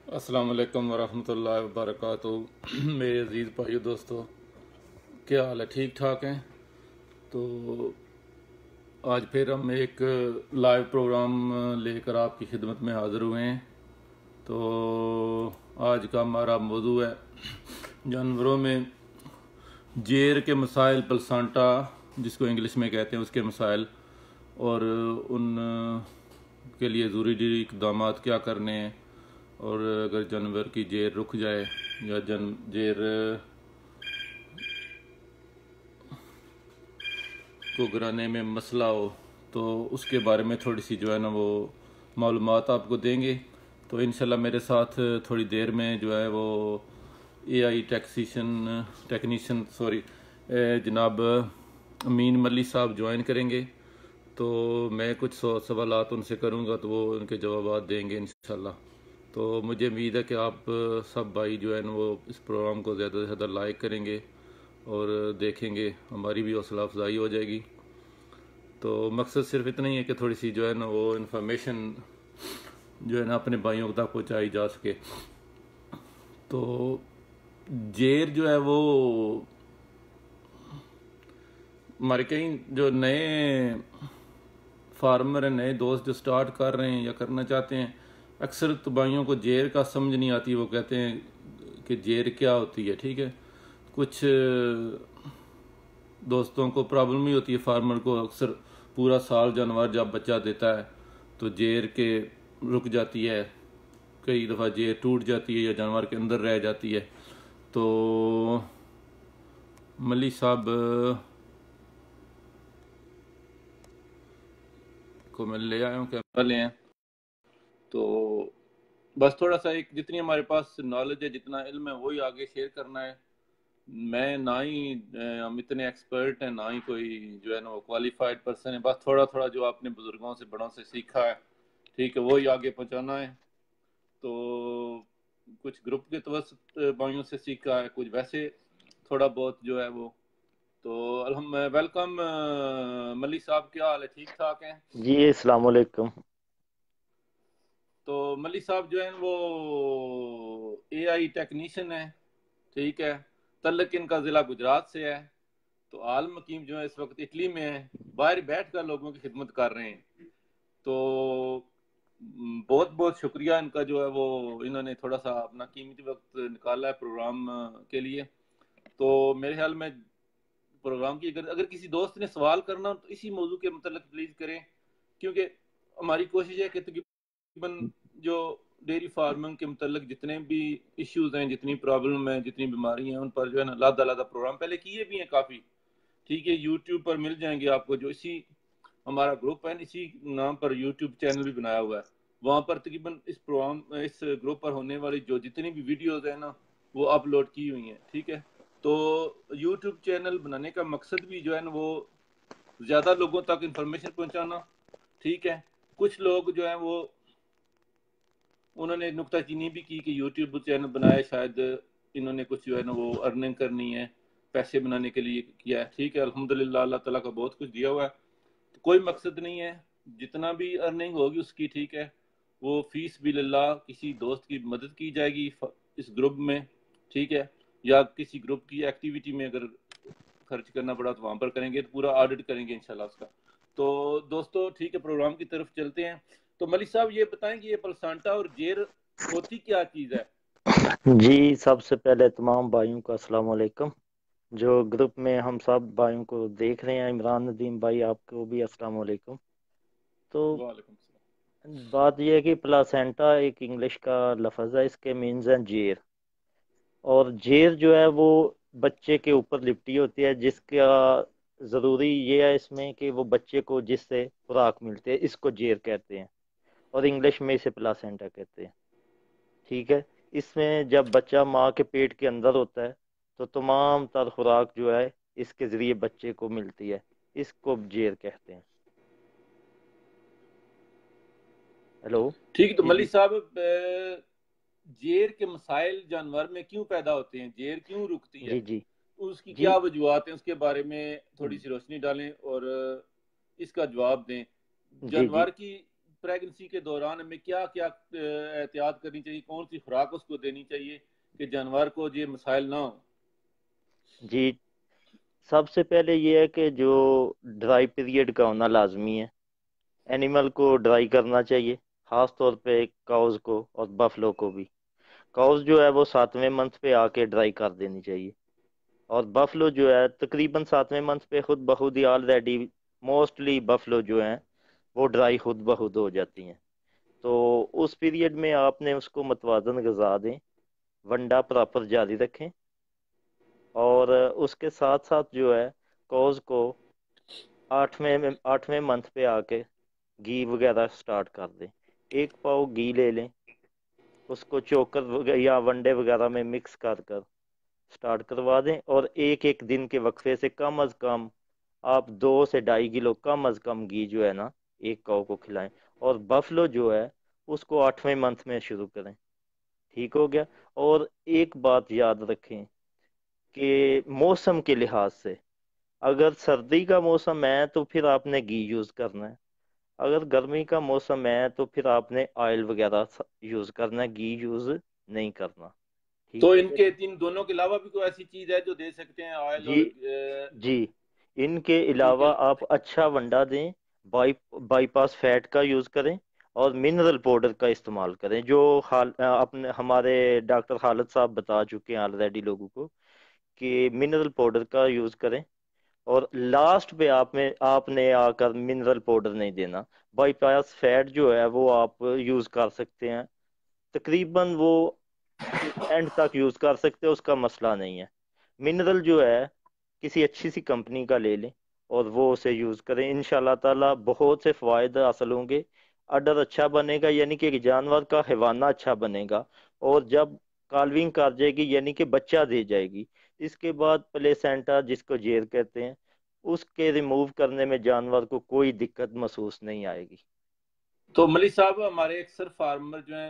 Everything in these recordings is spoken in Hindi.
अस्सलाम वालेकुम वरहमतुल्लाहि वबरकातुहू। मेरे अज़ीज़ भाइयों दोस्तों, क्या हाल है? ठीक ठाक हैं? तो आज फिर हम एक लाइव प्रोग्राम लेकर आपकी खिदमत में हाज़िर हुए हैं। तो आज का हमारा मौजू है जानवरों में जेर के मसाइल, प्लसांटा जिसको इंग्लिश में कहते हैं, उसके मसाइल और उन के लिए ज़रूरी इक़दाम क्या करने हैं। और अगर जानवर की जेर रुक जाए या जेर को गिराने में मसला हो तो उसके बारे में थोड़ी सी जो है ना वो मालूमात आपको देंगे। तो इंशाल्लाह मेरे साथ थोड़ी देर में जो है वो एआई टेक्नीशियन जनाब अमीन मली साहब ज्वाइन करेंगे। तो मैं कुछ सवालात उनसे करूंगा तो वो उनके जवाब देंगे इंशाल्लाह। तो मुझे उम्मीद है कि आप सब भाई जो है ना वो इस प्रोग्राम को ज़्यादा से ज़्यादा लाइक करेंगे और देखेंगे, हमारी भी हौसला अफजाई हो जाएगी। तो मकसद सिर्फ इतना ही है कि थोड़ी सी जो है ना वो इन्फॉर्मेशन जो है ना अपने भाइयों तक पहुँचाई जा सके। तो जेर जो है वो हमारे कई जो नए फार्मर हैं, नए दोस्त जो स्टार्ट कर रहे हैं या करना चाहते हैं, अक्सर तो भाइयों को जेर का समझ नहीं आती। वो कहते हैं कि जेर क्या होती है। ठीक है, कुछ दोस्तों को प्रॉब्लम ही होती है, फार्मर को अक्सर पूरा साल जानवर जब बच्चा देता है तो जेर के रुक जाती है, कई दफ़ा जेर टूट जाती है या जानवर के अंदर रह जाती है। तो मली साहब को मैं ले आया हूँ, कैमरा ले आए। तो बस थोड़ा सा एक जितनी हमारे पास नॉलेज है, जितना इल्म है, वही आगे शेयर करना है। मैं ना ही हम इतने एक्सपर्ट हैं, ना ही कोई जो है ना वो क्वालिफाइड पर्सन है। बस थोड़ा थोड़ा जो आपने बुजुर्गों से, बड़ों से सीखा है, ठीक है, वही आगे पहुंचाना है। तो कुछ ग्रुप के तवसत भाइयों से सीखा है, कुछ वैसे थोड़ा बहुत जो है वो। तो वेलकम मलिक साहब, क्या हाल है? ठीक ठाक हैं? जी अस्सलाम वालेकुम। तो मलिक साहब जो है वो एआई टेक्नीशियन है, ठीक है। तल्लक इनका ज़िला गुजरात से है। तो आल मकीम जो है इस वक्त इटली में है, बाहर बैठ कर लोगों की खिदमत कर रहे हैं। तो बहुत बहुत शुक्रिया इनका जो है वो, इन्होंने थोड़ा सा अपना कीमती वक्त निकाला है प्रोग्राम के लिए। तो मेरे ख्याल में प्रोग्राम की अगर अगर किसी दोस्त ने सवाल करना हो तो इसी मौजू के मतलब प्लीज करें, क्योंकि हमारी कोशिश है कि तकरीबन जो डेयरी फार्मिंग के मतलब जितने भी इश्यूज हैं, जितनी प्रॉब्लम है, जितनी बीमारी हैं, उन पर जो है ना लादा लादा प्रोग्राम पहले किए भी हैं काफ़ी। ठीक है, यूट्यूब पर मिल जाएंगे आपको, जो इसी हमारा ग्रुप है, इसी नाम पर यूट्यूब चैनल भी बनाया हुआ है। वहाँ पर तकरीबन इस ग्रुप पर होने वाली जो जितनी भी वीडियोज है ना वो अपलोड की हुई हैं। ठीक है, तो यूट्यूब चैनल बनाने का मकसद भी जो है ना वो ज़्यादा लोगों तक इंफॉर्मेशन पहुँचाना। ठीक है, कुछ लोग जो है वो उन्होंने नुक्ताचीनी भी की कि यूट्यूब चैनल बनाए, शायद इन्होंने कुछ जो है ना वो अर्निंग करनी है, पैसे बनाने के लिए किया है। ठीक है, अल्हम्दुलिल्लाह अल्लाह ताला का बहुत कुछ दिया हुआ है, तो कोई मकसद नहीं है, जितना भी अर्निंग होगी उसकी, ठीक है, वो फीस भी लिल्लाह किसी दोस्त की मदद की जाएगी इस ग्रुप में। ठीक है, या किसी ग्रुप की एक्टिविटी में अगर खर्च करना पड़ा तो वहां पर करेंगे, तो पूरा ऑडिट करेंगे इंशाल्लाह उसका। तो दोस्तों ठीक है, प्रोग्राम की तरफ चलते हैं। तो मलिक साहब ये बताएं कि ये प्लसांटा और जेर होती क्या चीज़ है? जी सबसे पहले तमाम भाइयों को अस्सलाम वालेकुम। जो ग्रुप में हम सब भाइयों को देख रहे हैं, इमरान नदीम भाई आपको भी अस्सलाम वालेकुम। तो वालेकुम सलाम। बात यह है कि प्लासेंटा एक इंग्लिश का लफ्ज़ है, इसके मीन्स हैं जेर। और जेर जो है वो बच्चे के ऊपर लिपटी होती है, जिसका ज़रूरी ये है इसमें कि वो बच्चे को जिससे खुराक मिलती है, इसको जेर कहते हैं। और इंग्लिश में इसे प्लासेंटा कहते हैं। ठीक है, इसमें जब बच्चा माँ के पेट के अंदर होता है तो तमाम तर खुराक जो है इसके ज़रिए बच्चे को मिलती है, इसको जेर कहते हैं। हेलो। ठीक है, तो जी मलिक जी। साहब जेर के मसाइल जानवर में क्यों पैदा होते हैं, जेर क्यों रुकती है, जी जी। उसकी जी क्या वजूहत हैं, उसके बारे में थोड़ी सी रोशनी डालें और इसका जवाब दें। जी जी। जानवर की प्रेगनेंसी के दौरान हमें क्या क्या एहतियात करनी चाहिए, कौन सी खुराक उसको देनी चाहिए कि जानवर को ये मसाइल ना हो? जी, सबसे पहले ये है कि जो ड्राई पीरियड का होना लाजमी है। एनिमल को ड्राई करना चाहिए, खास तौर पे काउज को और बफलो को भी। काउज जो है वो 7वें मंथ पे आके ड्राई कर देनी चाहिए, और बफलो जो है तकरीबन 7वें मंथ पे खुद ब खुद ही ऑलरेडी मोस्टली बफलो जो हैं वो ड्राई खुद ब खुद हो जाती हैं। तो उस पीरियड में आपने उसको मतवाजन गज़ा दें, वंडा प्रॉपर जारी रखें, और उसके साथ साथ जो है कॉज को 8वें मंथ पे आके घी वगैरह स्टार्ट कर दें। 1 पाव घी ले लें, उसको चोकर या वनडे वगैरह में मिक्स कर कर स्टार्ट करवा दें, और एक एक दिन के वक्फे से कम अज़ कम आप 2 से 2.5 किलो कम अज़ कम घी जो है ना एक काऊ को खिलाएं। और बफलो जो है उसको 8वें मंथ में शुरू करें। ठीक हो गया। और एक बात याद रखें कि मौसम के लिहाज से, अगर सर्दी का मौसम है तो फिर आपने घी यूज़ करना है, अगर गर्मी का मौसम है तो फिर आपने ऑयल वगैरह यूज़ करना है, घी यूज़ नहीं करना। ठीक तो हो गया। इनके तीन दोनों के अलावा भी कोई ऐसी चीज है जो दे सकते हैं, ऑयल जी और जी, इनके ठीक अलावा है। आप अच्छा वंडा दें, बाईपास फैट का यूज़ करें, और मिनरल पाउडर का इस्तेमाल करें, जो अपने हमारे डॉक्टर खालिद साहब बता चुके हैं ऑलरेडी लोगों को कि मिनरल पाउडर का यूज़ करें। और लास्ट पे आपने आकर मिनरल पाउडर नहीं देना। बाईपास फैट जो है वो आप यूज़ कर सकते हैं, तकरीबन वो एंड तक यूज़ कर सकते हैं, उसका मसला नहीं है। मिनरल जो है किसी अच्छी सी कंपनी का ले लें और वो उसे यूज़ करें, इंशाल्लाह ताला बहुत से फ़ायदे हासिल होंगे। अडर अच्छा बनेगा, यानी कि एक जानवर का हिवाना अच्छा बनेगा, और जब काल्विंग कर जाएगी यानी कि बच्चा दे जाएगी, इसके बाद प्लेसेंटा जिसको जेर कहते हैं उसके रिमूव करने में जानवर को कोई दिक्कत महसूस नहीं आएगी। तो मलिक साहब, हमारे अक्सर फार्मर जो है,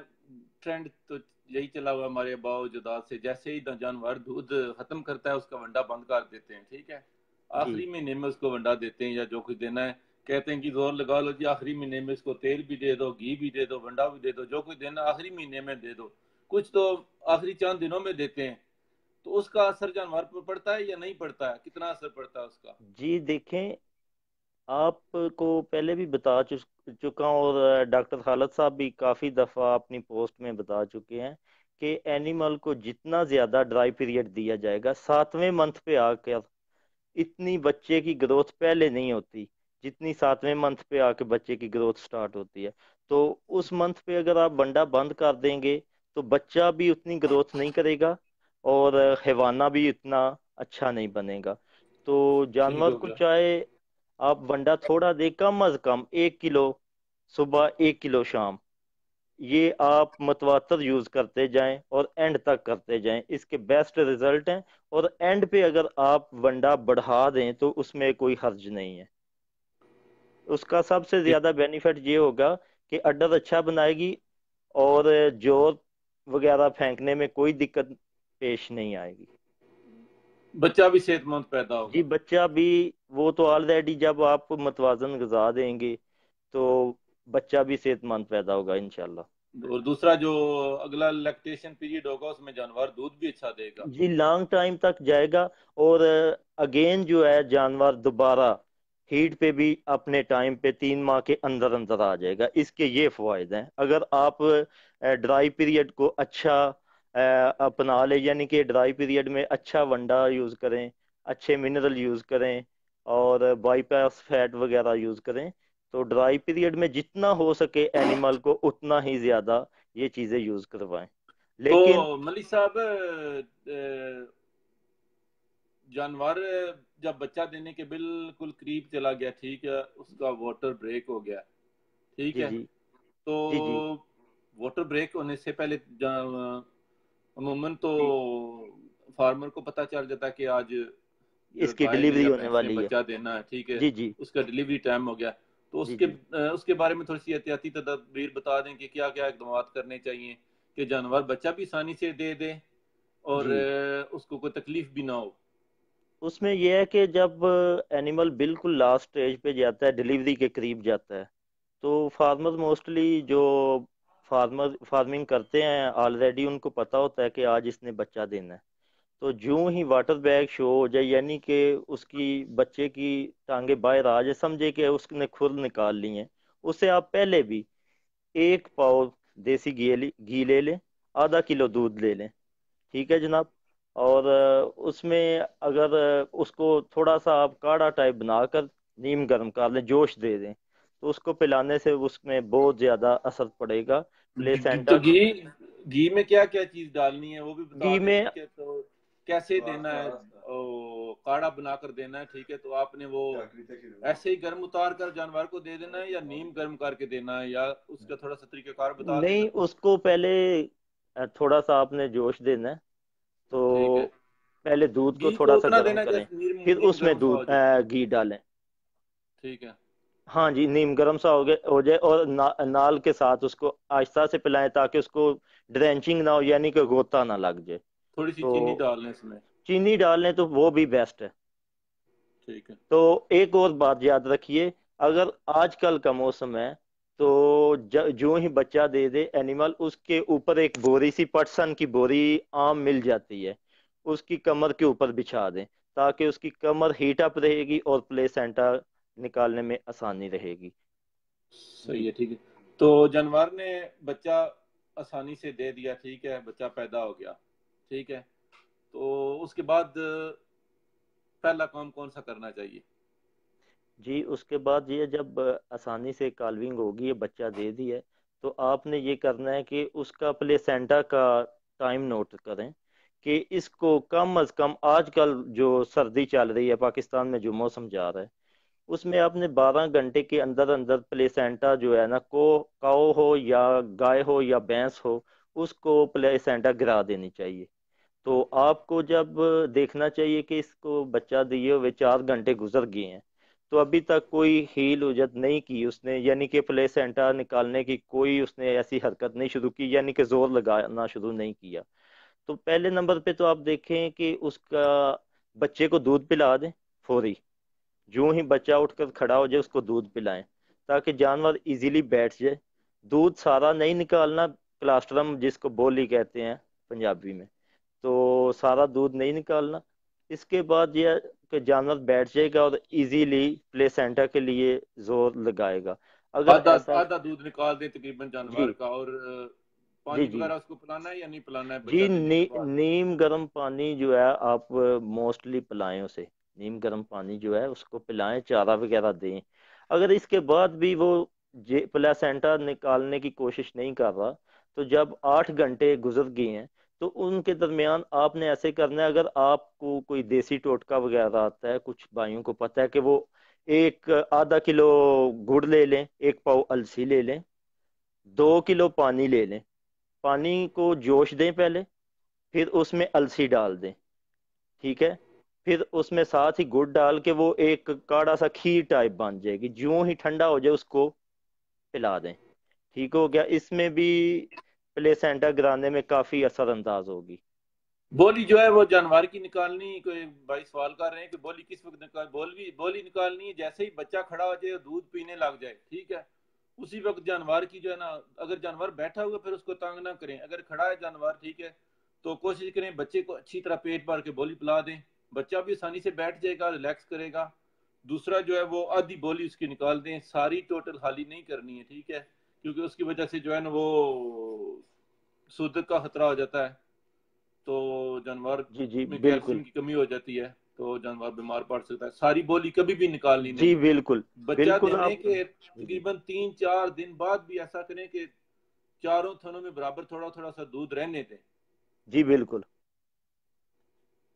ट्रेंड तो यही चला हुआ हमारे अबाव जदाद से, जैसे ही जानवर दूध खत्म करता है उसका वंडा बंद कर देते हैं, ठीक है। जी आखिरी महीने में उसको वंडा देते हैं या जो कुछ देना है, कहते हैं कि जोर लगा लो जी, आखिरी महीने में इसको तेल भी दे दो, घी भी दे दो, वंडा भी दे दो, जो कुछ देना आखिरी महीने में दे दो। कुछ तो आखिरी चंद दिनों में देते हैं। तो उसका असर जानवर पर पड़ता है या नहीं पड़ता है, कितना असर पड़ता है उसका? जी, देखें, आपको पहले भी बता चुका हूँ, और डॉक्टर खालिद साहब भी काफ़ी दफ़ा अपनी पोस्ट में बता चुके हैं कि एनिमल को जितना ज़्यादा ड्राई पीरियड दिया जाएगा, 7वें मंथ पे आकर इतनी बच्चे की ग्रोथ पहले नहीं होती जितनी 7वें मंथ पे आके बच्चे की ग्रोथ स्टार्ट होती है। तो उस मंथ पे अगर आप बंडा बंद कर देंगे तो बच्चा भी उतनी ग्रोथ नहीं करेगा, और हैवाना भी इतना अच्छा नहीं बनेगा। तो ठीक जानवर हो को गया। चाहे आप वंडा थोड़ा दे, कम अज कम 1 किलो सुबह, 1 किलो शाम, ये आप मतवातर यूज करते जाएं और एंड तक करते जाएं, इसके बेस्ट रिजल्ट हैं। और एंड पे अगर आप वंडा बढ़ा दें तो उसमें कोई हर्ज नहीं है। उसका सबसे ज्यादा बेनिफिट ये होगा कि अड्डर अच्छा बनाएगी, और जोर वगैरह फेंकने में कोई दिक्कत पेश नहीं आएगी। बच्चा भी सेहतमंद पैदा जी, होगा। बच्चा भी, वो तो ऑलरेडी जब आप मतवाजन गजा देंगे तो बच्चा भी सेहतमंद पैदा होगा इंशाल्लाह। और दूसरा जो अगला लैक्टेशन पीरियड होगा उसमें जानवर दूध भी अच्छा देगा। जी, लॉन्ग टाइम तक जाएगा, और अगेन जो है जानवर दोबारा हीट पे भी अपने टाइम पे 3 माह के अंदर अंदर आ जाएगा। इसके ये फायदे हैं, अगर आप ड्राई पीरियड को अच्छा अपना ले, यानी कि ड्राई पीरियड में अच्छा वंडा यूज़ करें, अच्छे मिनरल यूज़ करें, और बाईपास फैट वगैरह यूज़ करें, तो ड्राई पीरियड में जितना हो सके एनिमल को उतना ही ज़्यादा ये चीज़ें यूज़ करवाएं। तो लेकिन मलिक साहब, जानवर जब बच्चा देने के बिल्कुल करीब चला गया, ठीक है, उसका वाटर ब्रेक हो गया, ठीक जी है, जी तो जी जी, वाटर ब्रेक होने से पहले अमूमन तो फार्मर को पता चल जाता है कि आज जो इसकी गाय ने डिलीवरी या होने भैंस ने वाली है। बच्चा देना है, ठीक है, जी जी उसका डिलीवरी टाइम हो गया। तो जी उसके जी उसके बारे में थोड़ी सी एहतियाती तदबीर बता दें कि क्या क्या इकदाम करने चाहिए कि जानवर बच्चा भी आसानी से दे दे और जी। उसको कोई तकलीफ भी ना हो। उसमें यह है कि जब एनिमल बिल्कुल लास्ट स्टेज पे जाता है, डिलीवरी के करीब जाता है, तो फार्मर मोस्टली जो फार्मिंग करते हैं ऑलरेडी उनको पता होता है कि आज इसने बच्चा देना है। तो जूं ही वाटर बैग शो हो जाए, यानी कि उसकी बच्चे की टांगे बाहर आ जाए, समझे कि उसने खुर निकाल ली है। उससे आप पहले भी 1 पाव देसी घी ले लें, ½ किलो दूध ले लें। ठीक है जनाब। और उसमें अगर उसको थोड़ा सा आप काढ़ा टाइप बनाकर नीम गर्म कर लें, जोश दे दें, तो उसको पिलाने से उसमें बहुत ज़्यादा असर पड़ेगा। तो प्लेसेंटा घी घी में क्या क्या चीज डालनी है वो भी बता घी दें, में ठीक है। तो कैसे देना है, काढ़ा बनाकर देना है, ठीक है। तो आपने वो ऐसे ही गर्म उतार कर जानवर को दे देना है, या नीम गर्म करके देना है, या उसका थोड़ा सा तरीकाकार बता नहीं, देना। उसको पहले थोड़ा सा आपने जोश देना है। ठीक तो है। पहले दूध को घी थोड़ा को सा उतना गर्म देना है करें, जैसे नीम फिर नीम उसमें गर्म सा हो जाए। घी डालें। ठीक है। हाँ जी, नीम गर्म सा हो जाए, और नाल के साथ उसको आहिस्ता से पिलाएं, ताकि उसको ड्रेंचिंग ना हो, यानी कि गोता ना लग जाए। थोड़ी सी चीनी तो डाल लें इसमें। चीनी डाल लें तो वो भी बेस्ट है। ठीक है। तो एक और बात याद रखिए, अगर आजकल का मौसम है, तो जो ही बच्चा दे दे एनिमल, उसके ऊपर एक बोरी सी, पटसन की बोरी आम मिल जाती है, उसकी कमर के ऊपर बिछा दें, ताकि उसकी कमर हीट अप रहेगी और प्लेसेंटा निकालने में आसानी रहेगी। सही जी है। ठीक है। तो जानवर ने बच्चा आसानी से दे दिया, ठीक है, बच्चा पैदा हो गया, ठीक है। तो उसके बाद पहला काम कौन सा करना चाहिए। जी, उसके बाद ये जब आसानी से काल्विंग होगी, ये बच्चा दे दी है, तो आपने ये करना है कि उसका प्लेसेंटा का टाइम नोट करें, कि इसको कम अज कम, आजकल जो सर्दी चल रही है पाकिस्तान में, जो मौसम जा रहा है, उसमें आपने 12 घंटे के अंदर अंदर प्लेसेंटा जो है ना, को काओ हो या गाय हो या भैंस हो, उसको प्लेसेंटा गिरा देनी चाहिए। तो आपको जब देखना चाहिए कि इसको बच्चा दिए हुए 4 घंटे गुजर गए हैं, तो अभी तक कोई हील हुजत नहीं की उसने, यानी कि प्लेसेंटा निकालने की कोई उसने ऐसी हरकत नहीं शुरू की, यानी कि जोर लगाना शुरू नहीं किया, तो पहले नंबर पे तो आप देखें कि उसका बच्चे को दूध पिला दें फौरी। जो ही बच्चा उठकर खड़ा हो जाए, उसको दूध पिलाएं, ताकि जानवर इजीली बैठ जाए। दूध सारा नहीं निकालना, क्लास्ट्रम जिसको बोली कहते हैं पंजाबी में, तो सारा दूध नहीं निकालना। इसके बाद ये कि जानवर बैठ जाएगा और इजीली प्लेसेंटा के लिए जोर लगाएगा। अगर आधा ऐसा आधा दूध निकाल दें तकरीबन जी जानवर का। और जी पानी जी वगैरह उसको पिलाना है या नहीं पिलाना है जी बच्चा देने के बाद। नीम गर्म पानी जो है आप मोस्टली पिलाएं उसे। नीम गर्म पानी जो है उसको पिलाएं, चारा वगैरह दें। अगर इसके बाद भी वो प्लेसेंटा निकालने की कोशिश नहीं कर रहा, तो जब 8 घंटे गुजर गए हैं, तो उनके दरमियान आपने ऐसे करना है, अगर आपको कोई देसी टोटका वगैरह आता है, कुछ भाइयों को पता है कि वो एक ½ किलो गुड़ ले लें, 1 पाव अलसी ले लें, 2 किलो पानी ले लें, पानी को जोश दें पहले, फिर उसमें अलसी डाल दें। ठीक है। फिर उसमें साथ ही गुड़ डाल के वो एक काढ़ा सा खीर टाइप बन जाएगी, ज्यों ही ठंडा हो जाए उसको पिला दें। ठीक हो गया। इसमें भी प्लेसेंटा गिराने में काफी असरअंदाज होगी। बोली जो है वो जानवर की निकालनी, कोई भाई सवाल कर रहे हैं कि बोली किस वक्त निकाल, बोली निकालनी है जैसे ही बच्चा खड़ा हो जाए, दूध पीने लग जाए, ठीक है। उसी वक्त जानवर की जो है ना, अगर जानवर बैठा हुआ फिर उसको तंग ना करें, अगर खड़ा है जानवर, ठीक है, तो कोशिश करें बच्चे को अच्छी तरह पेट भर के बोली पिला दें। बच्चा भी आसानी से बैठ जाएगा, रिलैक्स करेगा। दूसरा जो है वो आधी बोली उसकी निकाल दें, सारी टोटल खाली नहीं करनी है, ठीक है, क्योंकि उसकी वजह से जो है ना वो सूजन का खतरा हो जाता है। तो जानवर जी जी में बिल्कुल। कैल्शियम की कमी हो जाती है, तो जानवर बीमार पड़ सकता है। सारी बोली कभी भी निकालनी जी नहीं। बिल्कुल। बच्चा बिल्कुल देने आप के जी जी तकरीबन 3-4 दिन बाद भी ऐसा करें कि चारों थनों में बराबर थोड़ा थोड़ा सा दूध रहने दें। जी बिल्कुल।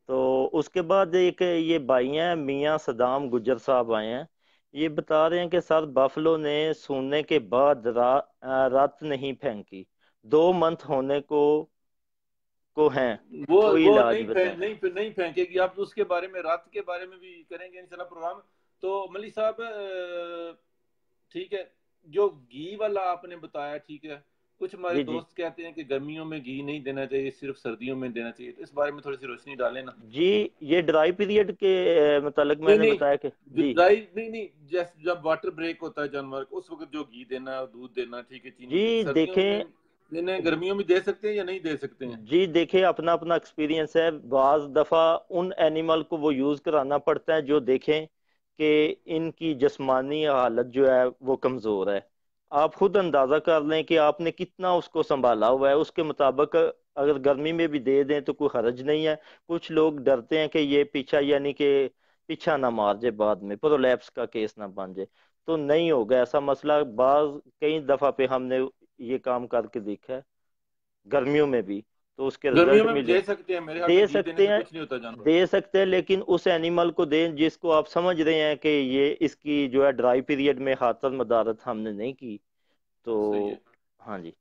तो उसके बाद एक ये भाई हैं मियाँ सदाम गुजर साहब आए हैं। ये बता रहे हैं कि सर बफलो ने सूने के बाद रात नहीं फेंकी, 2 मंथ होने को हैं, कोई वो इलाज बताएं। नहीं फेंकेगी। आप उसके बारे में, रात के बारे में भी करेंगे इंशाल्लाह प्रोग्राम। तो मलिक साहब, ठीक है, जो घी वाला आपने बताया, ठीक है, कुछ हमारे जी जी दोस्त कहते हैं कि गर्मियों में घी नहीं देना चाहिए, सिर्फ सर्दियों में देना चाहिए, तो इस बारे में थोड़ी सी रोशनी डालें ना। जी। ये ड्राई पीरियड के मतलब नहीं मैंने नहीं, बताया कि जी ड्राई नहीं नहीं, जैसे जब वाटर ब्रेक होता है जानवर को, उस वक्त जो घी देना, दूध देना, ठीक है, चीनी देना, जी सर्दियों देखें। में देने, गर्मियों में दे सकते हैं या नहीं दे सकते हैं? जी देखिए, अपना अपना एक्सपीरियंस है। बाज दफ़ा उन एनिमल को वो यूज़ कराना पड़ता है जो देखें कि इनकी जिस्मानी हालत जो है वो कमज़ोर है। आप खुद अंदाज़ा कर लें कि आपने कितना उसको संभाला हुआ है, उसके मुताबिक अगर गर्मी में भी दे दें तो कोई हर्ज नहीं है। कुछ लोग डरते हैं कि ये पीछा, यानी कि पीछा ना मार जाए, बाद में प्रोलैप्स का केस ना बन जाए। तो नहीं होगा ऐसा मसला। बाज कई दफ़ा पे हमने ये काम करके देखा है, गर्मियों में भी, तो उसके गर्मियों रिजल्ट में भी मिले। दे सकते हैं, मेरे ख्याल में दे घी देने सकते से हैं, कुछ नहीं होता जानवर को। दे सकते हैं, लेकिन उस एनिमल को दें जिसको आप समझ रहे हैं कि ये इसकी जो है ड्राई पीरियड में खातर मदारत हमने नहीं की। तो सही है। हाँ जी।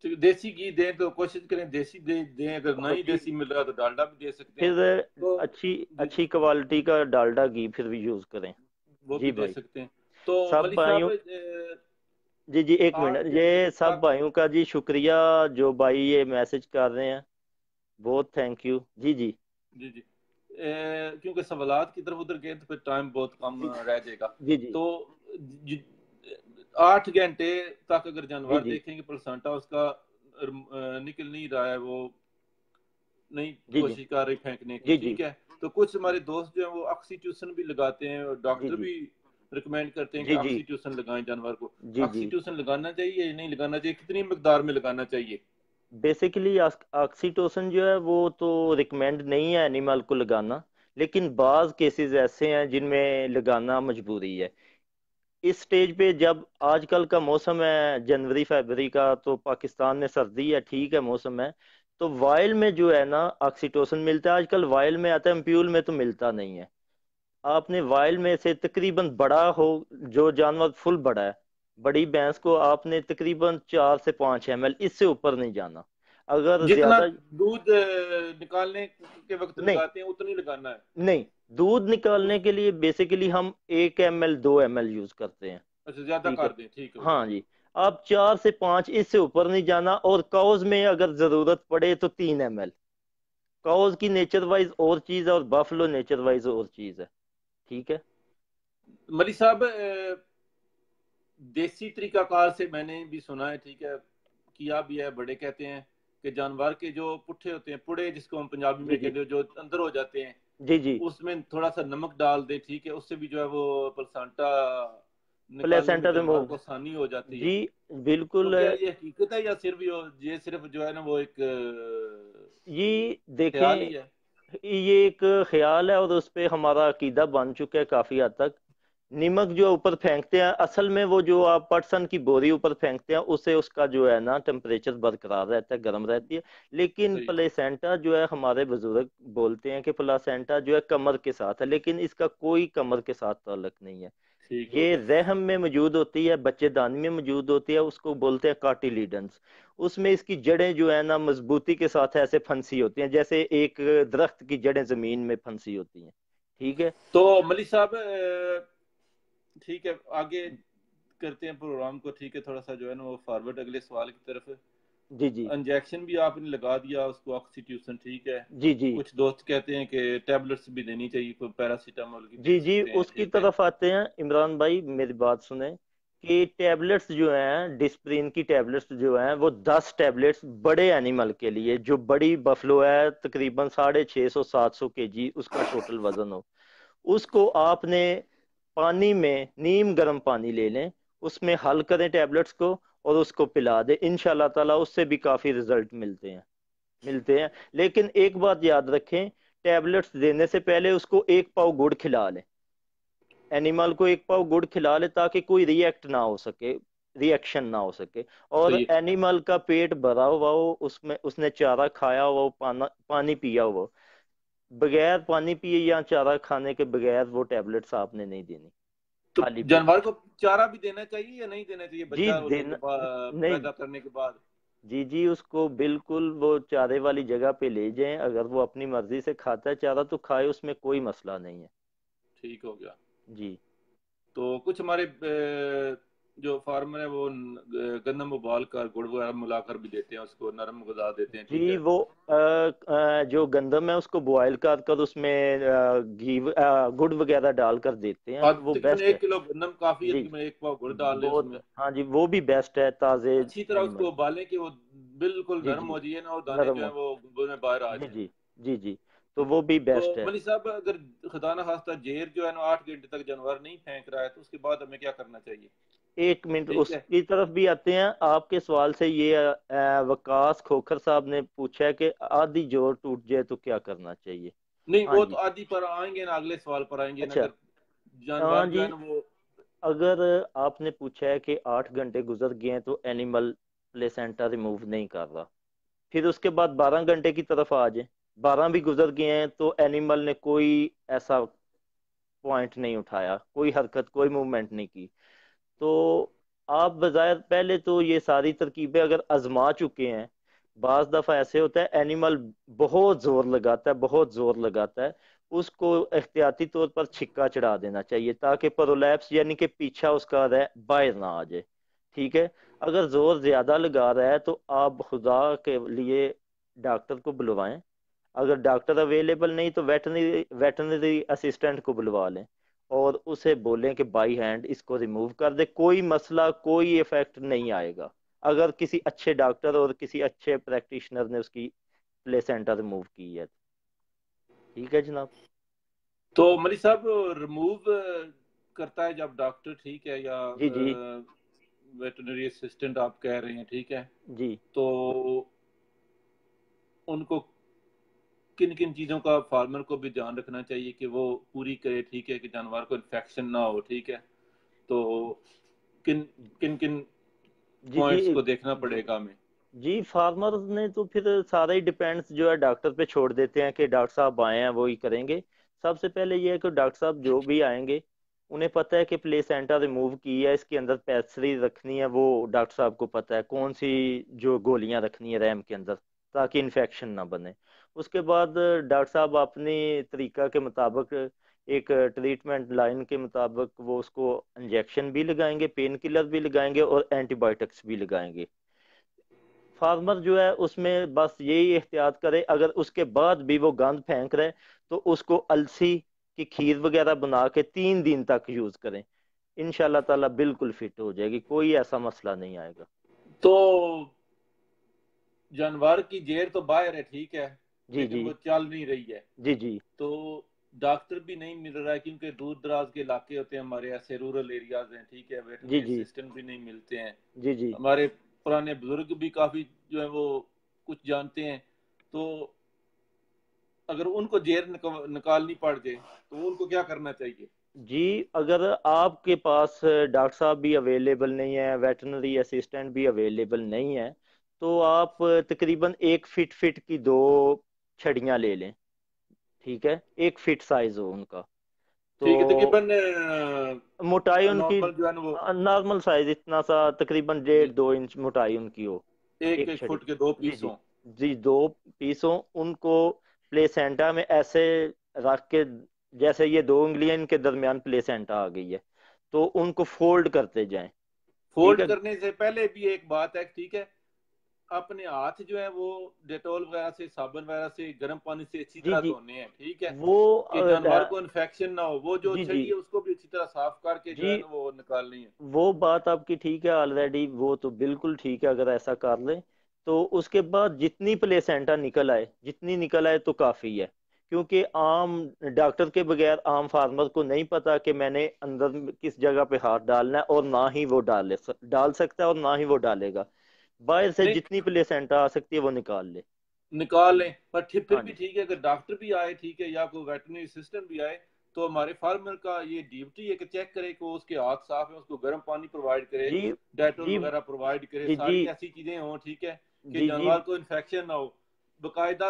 तो देसी घी दें तो कोशिश करें देसी दे दें, अगर और नहीं जी, देसी मिल रहा तो डालडा भी दे सकते हैं। फिर तो अच्छी जी अच्छी क्वालिटी का डालडा घी फिर भी यूज करें। वो भी जी दे भाई। सकते हैं। तो सब मलिक साहब भाइयों, जी जी एक 8 मिनट, घंटे ये सब तक, भाइयों का जी शुक्रिया जो भाई ये मैसेज कर रहे हैं, बहुत थैंक यू। जी जी जी जी, क्योंकि सवालात की तरफ उधर गए तो फिर टाइम बहुत कम जी रह जाएगा। जी जी तो जि- 8 घंटे तक अगर जी जानवर जी देखेंगे प्लसंटा उसका निकल नहीं रहा है, वो नहीं जी जी कोशिश कर रही फेंकने की, जी जी ठीक है, तो कुछ हमारे दोस्त जो है वो ऑक्सीट्यूशन भी लगाते हैं, और जी डॉक्टर जी भी रिकमेंड करते हैं कि जी जी ऑक्सीट्यूशन लगाएं जानवर को। जी जी। ऑक्सीट्यूशन लगाना चाहिए या नहीं लगाना चाहिए, कितनी मकदार में लगाना चाहिए? बेसिकली ऑक्सीटोसिन जो है वो तो रिकमेंड नहीं है एनिमल को लगाना, लेकिन बाज केसेस ऐसे हैं जिनमें लगाना मजबूरी है। इस स्टेज पे जब आजकल का मौसम है जनवरी फरवरी का, तो पाकिस्तान में सर्दी है, ठीक है, मौसम है, तो वाइल्ड में जो है ना ऑक्सीटोसिन मिलता है। आजकल वाइल्ड में आता है, एम्प्यूल में तो मिलता नहीं है। आपने वाइल्ड में से तकरीबन बड़ा हो, जो जानवर फुल बड़ा है, बड़ी भैंस को आपने तकरीबन 4 से 5 ml, इससे ऊपर नहीं जाना। अगर जितना ज्यादा, दूध निकालने के वक्त नहीं लगाते हैं उतना ही लगाना है? नहीं, दूध निकालने उस के लिए बेसिकली हम 1 ml 2 ml यूज करते हैं। अच्छा, ज्यादा ठीक है, कर दें, ठीक हो गया। हाँ जी। आप 4 से 5, इससे ऊपर नहीं जाना। और काउज में अगर जरूरत पड़े तो 3 ml। काउज की नेचर वाइज और चीज है और बफलो नेचर वाइज और चीज है। ठीक है। मलिक साहब, देसी तरीकाकार से मैंने भी सुना है, ठीक है, किया भी है, बड़े कहते हैं कि जानवर के जो पुट्ठे होते हैं, पुड़े जिसको हम पंजाबी जी में जी कहते हैं, जो अंदर हो जाते हैं, जी जी। उसमें थोड़ा सा नमक डाल दे, ठीक है, उससे भी जो है वो प्लसांटा निकालने में प्लेसेंटा जानवर रिमूव, को आसानी हो जाती है। जी तो बिल्कुल। क्या ये हकीकत है या सिर्फ ये सिर्फ जो है ना वो एक ये ख्याल ही देखें, है? ये एक ख्याल है और उस पे हमारा अकीदा बन चुका है काफी हद तक। नमक जो ऊपर फेंकते हैं, असल में वो जो आप पटसन की बोरी ऊपर फेंकते हैं, उससे उसका जो है ना टेम्परेचर बरकरार रहता है, गर्म रहती है। लेकिन सही है। प्लेसेंटा जो है, हमारे बुजुर्ग बोलते हैं कि प्लेसेंटा जो है कमर के साथ है, लेकिन इसका कोई कमर के साथ ताल्लुक नहीं है। ठीक हो ये गया। रहम में मौजूद होती है, बच्चेदानी में मौजूद होती है, उसको बोलते हैं कार्टिलीडन्स। उसमें इसकी जड़ें जो है ना मजबूती के साथ ऐसे फंसी होती हैं, जैसे एक दरख्त की जड़ें जमीन में फंसी होती हैं। ठीक है। तो मलिक साहब, ठीक है, आगे करते हैं प्रोग्राम को, ठीक है, थोड़ा सा जो है ना वो फॉरवर्ड अगले सवाल की तरफ। जी जी इंजेक्शन भी आपने लगा दिया उसको, ऑक्सीट्यूशन, ठीक है। जी जी कुछ दोस्त कहते हैं कि टेबलेट्स भी देनी चाहिए, कोई पैरासीटामोल की दे जी जी। सकते हैं, उसकी ठीक है। तरफ आते हैं, इमरान भाई मेरी बात सुने, कि टैबलेट्स जो हैं, डिस्प्रिन की टैबलेट्स जो हैं, वो 10 टैबलेट्स बड़े एनिमल के लिए, जो बड़ी बफलो है, तकरीबन 650 700 kg उसका टोटल वजन हो, उसको आपने पानी में नीम गर्म पानी ले लें, उसमें हल करें टैबलेट्स को और उसको पिला दें। इंशाल्लाह ताला उससे भी काफी रिजल्ट मिलते हैं। लेकिन एक बात याद रखें, टैबलेट्स देने से पहले उसको 1 पाव गुड़ खिला लें। एनिमल को 1 पाव गुड़ खिला ले, ताकि कोई रिएक्शन ना हो सके। और सही है। एनिमल का पेट भरा हुआ हो, उसमें उसने चारा खाया हुआ हो, पानी पिया हुआ हो। बगैर पानी पिए या चारा खाने के बगैर वो टैबलेट्स आपने नहीं देनी, तो खाली पेट। जानवर को चारा भी देना चाहिए या नहीं देना चाहिए जी बच्चा होने के देना, बाद, नहीं, पैदा करने के बाद? जी जी, उसको बिल्कुल वो चारे वाली जगह पे ले जाएं। अगर वो अपनी मर्जी से खाता है चारा तो खाए, उसमें कोई मसला नहीं है। ठीक हो गया। जी तो कुछ हमारे जो फार्मर है वो गंदम उबाल कर गुड़ वगैरह मिलाकर भी देते हैं, उसको नरम गजा देते हैं, ठीक जी है। वो जो गंदम है उसको बॉयल कर कर उसमें घी गुड़ वगैरह डालकर देते हैं, और तो वो तकरीबन बेस्ट है। 1 किलो गंदम काफी है, जी तकरीबन 1 पाव गुड़ डाल लें बहुत, उसमें। हाँ जी वो भी बेस्ट है ताज़े अच्छी तरह उसको एनिमल। उबालें कि वो बिल्कुल जी नरम जी हो जाए ना, और दाने नरम जो है हो। वो गुड़ में बाहर आ जी जाए। जी जी जी, तो वो भी तो बेस्ट है। मलिक साहब, अगर खुदा ना खास्ता जेर जो है ना 8 घंटे तक जानवर नहीं फेंक रहा है, तो उसके बाद हमें क्या करना चाहिए? एक मिनट ठीक है। उसकी तरफ भी आते हैं। आपके सवाल से ये वकास खोखर साहब ने पूछा है कि आधी जोड़ टूट जाए तो क्या करना चाहिए। नहीं, हाँ वो तो जी। आदि पर आएंगे ना, अगले सवाल पर आएंगे ना। अच्छा। अगर हाँ जानवर जो है जी, ना वो, अगर आपने पूछा है कि 8 घंटे गुजर गए हैं तो एनिमल प्लेसेंटा रिमूव नहीं कर रहा, फिर उसके बाद 12 घंटे की तरफ आ जाए। 12 भी गुजर गए हैं तो एनिमल ने कोई ऐसा पॉइंट नहीं उठाया, कोई हरकत कोई मूवमेंट नहीं की, तो आप बजाय पहले तो ये सारी तरकीबें अगर आजमा चुके हैं। बाज दफा ऐसे होता है एनिमल बहुत जोर लगाता है, बहुत जोर लगाता है, उसको एहतियाती तौर पर छिक्का चढ़ा देना चाहिए ताकि प्रोलैप्स यानी कि पीछा उसका रह बाहर ना आ जाए। ठीक है। अगर जोर ज्यादा लगा रहा है तो आप खुदा के लिए डॉक्टर को बुलवाएं। अगर डॉक्टर अवेलेबल नहीं तो वेटनरी वेटनरी असिस्टेंट को बुलवा लें और उसे बोलें कि बाई हैंड इसको रिमूव कर दे। कोई मसला कोई इफेक्ट नहीं आएगा अगर किसी अच्छे डॉक्टर और किसी अच्छे प्रैक्टिशनर ने उसकी प्लेसेंटा रिमूव की है। ठीक है जनाब। तो मलिक साहब रिमूव करता है जब डॉक्टर, ठीक है, या जी जी वेटरनरी असिस्टेंट आप कह रहे हैं, ठीक है। जी तो उनको किन किन चीज़ों का फार्मर को भी ध्यान रखना चाहिए कि वो पूरी करे, ठीक है, कि जानवर को इन्फेक्शन ना हो, ठीक है। तो किन किन किन जी जी पॉइंट्स को देखना पड़ेगा हमें? जी फार्मर ने तो फिर सारा ही डिपेंड्स जो है डॉक्टर पे छोड़ देते हैं कि डॉक्टर साहब आए हैं वो ही करेंगे। सबसे पहले ये है कि डॉक्टर साहब जो भी आएंगे उन्हें पता है कि प्लेसेंटा रिमूव की है, इसके अंदर पैसरी रखनी है, वो डॉक्टर साहब को पता है कौन सी जो गोलियां रखनी है रैम के अंदर ताकि इन्फेक्शन ना बने। उसके बाद डॉक्टर साहब अपनी तरीका के मुताबिक एक ट्रीटमेंट लाइन के मुताबिक वो उसको इंजेक्शन भी लगाएंगे, पेन किलर भी लगाएंगे और एंटीबायोटिक्स भी लगाएंगे। फार्मर जो है उसमें बस यही एहतियात करे अगर उसके बाद भी वो गंद फेंक रहे तो उसको अलसी की खीर वगैरह बना के 3 दिन तक यूज करें। इंशाल्लाह ताला बिल्कुल फिट हो जाएगी, कोई ऐसा मसला नहीं आएगा। तो जानवर की जेर तो बाहर है, ठीक है, जी लेकिन जी वो चल नहीं रही है। जी जी तो डॉक्टर भी नहीं मिल रहा है, क्योंकि दूर दराज के इलाके होते हैं हमारे, ऐसे रूरल एरियाज हैं, ठीक है, जी वेटरनरी जी असिस्टेंट भी नहीं मिलते हैं। जी जी हमारे पुराने बुजुर्ग भी काफी जो है वो कुछ जानते हैं। तो अगर उनको जेर निकालनी पड़ जाए तो उनको क्या करना चाहिए? जी अगर आपके पास डॉक्टर साहब भी अवेलेबल नहीं है, वेटरनरी असिस्टेंट भी अवेलेबल नहीं है, तो आप तकरीबन 1 फीट फीट की 2 छड़ियाँ ले लें। ठीक है, 1 फीट साइज हो उनका। तो ठीक है, तकरीबन मोटाई उनकी नॉर्मल जो है ना वो, नॉर्मल साइज इतना सा तकरीबन जी, 1.5 2 इंच मोटाई उनकी हो। एक एक एक छड़ी। फुट के दो जी पीस जी हों। जी 2 पीसों उनको प्लेसेंटा में ऐसे रख के, जैसे ये 2 उंगलियां इनके दरमियान प्लेसेंटा आ गई है, तो उनको फोल्ड करते जाएं। ठीक फोल्ड है। करने से पहले भी एक बात है, ठीक है, अपने हाथ जो है वो डेटॉल वगैरह से, साबुन वगैरह से, गर्म पानी से अच्छी जी तरह जी धोने हैं, ठीक है, वो कि जानवर को इन्फेक्शन ना हो। वो जो जी जी छड़ी है उसको भी अच्छी तरह साफ करके जो जी है ना वो निकालनी है। वो बात आपकी ठीक है ऑलरेडी, वो तो बिल्कुल ठीक है अगर ऐसा कर ले। तो उसके बाद जितनी प्लेसेंटा निकल आए, जितनी निकल आए तो काफ़ी है। क्योंकि आम डॉक्टर के बगैर आम फार्मर को नहीं पता कि मैंने अंदर किस जगह पे हाथ डालना है, और ना ही वो डाल सकता है और ना ही वो डालेगा। बाहर से नहीं, जितनी प्लेसेंटा आ सकती है वो निकाल ले। निकाल लें, पर फिर हाँ भी जी ठीक है, अगर डॉक्टर भी आए, ठीक है, या कोई वेटरनरी असिस्टेंट भी आए, तो हमारे फार्मर का ये ड्यूटी है कि चेक करे कि उसके हाथ साफ है, उसको गर्म पानी प्रोवाइड करे, जी डेटॉल जी वगैरह प्रोवाइड करे, जी जी सारी ऐसी चीजें हों, ठीक है, कि जी जी जानवर को इन्फेक्शन ना हो। बाकायदा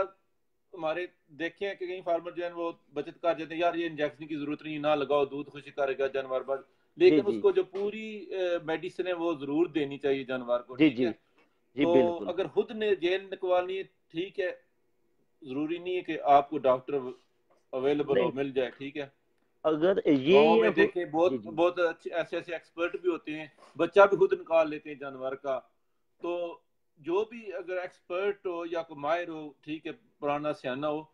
हमारे देखे हैं कि कई फार्मर जो है वो बचत कर देते हैं, यार ये इंजेक्शन की जरूरत नहीं, ना लगाओ, दूध खुश करेगा जानवर बस। जी लेकिन जी उसको जो पूरी मेडिसिन है वो जरूर देनी चाहिए जानवर को, जी ठीक जी है। जी तो बिल्कुल। अगर खुद ने जेल निकलवानी है, ठीक है, जरूरी नहीं है कि आपको डॉक्टर अवेलेबल हो, नहीं मिल जाए, ठीक है। अगर गाँव ये में देखे जी बहुत जी बहुत अच्छे ऐसे ऐसे एक्सपर्ट भी होते हैं, बच्चा भी खुद निकाल लेते हैं जानवर का। तो जो भी अगर एक्सपर्ट हो या कोई माहिर हो, ठीक है, पुराना सियाना हो,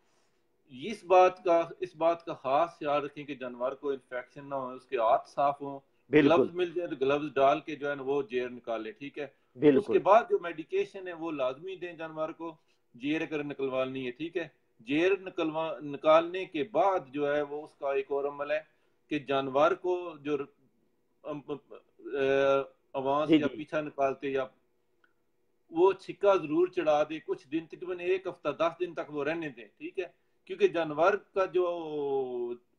इस बात का खास ख्याल रखें कि जानवर को इन्फेक्शन ना हो, उसके हाथ साफ हो। ग्लव्स बिल्कुल मिल जाए तो ग्लव्स डाल के जो है ना वो जेर निकाले, ठीक है। उसके बिल्कुल बाद जो मेडिकेशन है वो लाजमी दें जानवर को, जेर अगर निकलवानी है, ठीक है। जेर निकालने के बाद जो है वो उसका एक और अमल है कि जानवर को जो आवाज जी या जी पीछा निकालते या वो छिक्का जरूर चढ़ा दे कुछ दिन, तकरीबन एक हफ्ता 10 दिन तक वो रहने दें, ठीक है। क्योंकि जानवर का जो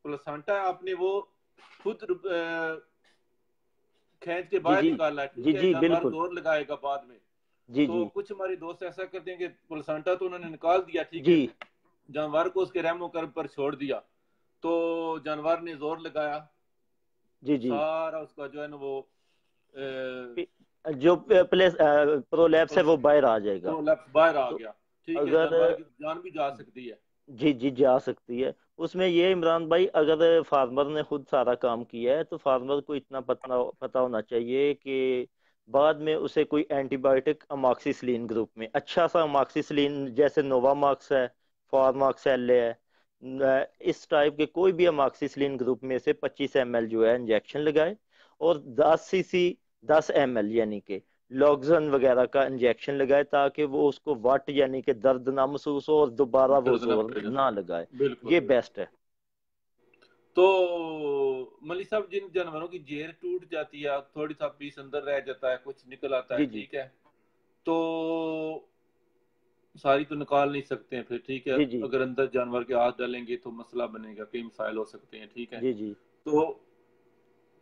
प्लसांटा है आपने वो खुद खींच के जी बाहर जी निकाला है, जी ठीक है, जी जानवर बिल्कुल जोर लगाएगा बाद में। जी तो जी कुछ हमारे दोस्त ऐसा करते हैं कि प्लसांटा तो उन्होंने निकाल दिया, ठीक जी है, जानवर को उसके रहमो कर्म पर छोड़ दिया, तो जानवर ने जोर लगाया, जी जी सारा उसका जो है ना वो जो प्लेस प्रोलैप्स है वो बाहर आ जाएगा। प्रोलैप्स बाहर आ तो गया, ठीक है, अगर जानवर की जान भी जा सकती है। जी जी जा सकती है। उसमें ये इमरान भाई, अगर फार्मर ने खुद सारा काम किया है तो फार्मर को इतना पता होना चाहिए कि बाद में उसे कोई एंटीबायोटिक अमॉक्सिसिलिन ग्रुप में, अच्छा सा अमॉक्सिसिलिन जैसे नोवामॉक्स है, फॉर्मॉक्स एल है, इस टाइप के कोई भी अमॉक्सिसिलिन ग्रुप में से 25 ml जो है इंजेक्शन लगाए, और 10 cc 10 ml यानी कि लॉक्सन वगैरह का इंजेक्शन लगाए, ताकि वो उसको वट यानी कि दर्द ना महसूस हो और दोबारा वो दर्द ना जोर पड़ेगा, ना लगाए। बिल्कुल। ये बेस्ट है। तो मलिक साहब, जिन जानवरों की जेर टूट जाती है, थोड़ी सा पीस अंदर रह जाता है, कुछ निकल आता है, जी जी ठीक है, तो सारी तो निकाल नहीं सकते हैं फिर, ठीक है। जी जी अगर अंदर जानवर के हाथ डालेंगे तो मसला बनेगा, कई मसाइल हो सकते हैं, ठीक है। जी जी तो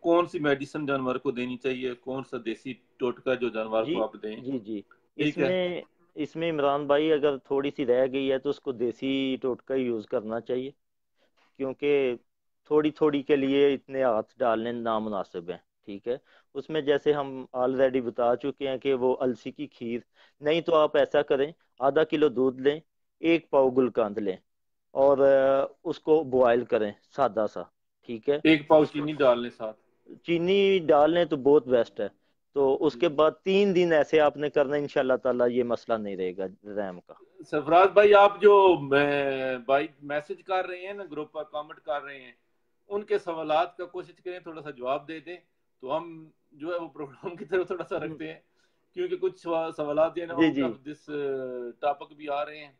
कौन सी मेडिसिन जानवर को देनी चाहिए, कौन सा देसी टोटका जो जानवर जी को आप दें, जी जी ठीक है। इसमें इसमें इमरान भाई, अगर थोड़ी सी रह गई है तो उसको देसी टोटका यूज करना चाहिए, क्योंकि थोड़ी थोड़ी के लिए इतने हाथ डालने नामुनासिब है। ठीक है, उसमें जैसे हम ऑलरेडी बता चुके हैं कि वो अलसी की खीर, नहीं तो आप ऐसा करें, ½ किलो दूध लें, 1 पाव गुलकंद लें, और उसको बॉयल करें सादा सा। ठीक है, एक पाव उसको चीनी डालने साथ। चीनी डाल लें तो बहुत बेस्ट है। तो जी। उसके बाद 3 दिन ऐसे आपने करना, इंशाल्लाह ताला ये मसला नहीं रहेगा रैम का। सरफराज भाई, आप जो भाई मैसेज कर रहे हैं ना, ग्रुप पर कमेंट कर रहे हैं, उनके सवालात का कोशिश करें थोड़ा सा जवाब दे दें, तो हम जो है वो प्रोग्राम की तरफ थोड़ा सा हम्म, रखते हैं। क्योंकि कुछ सवालात जो है ना जी आउट जी ऑफ दिस टॉपिक भी आ रहे हैं,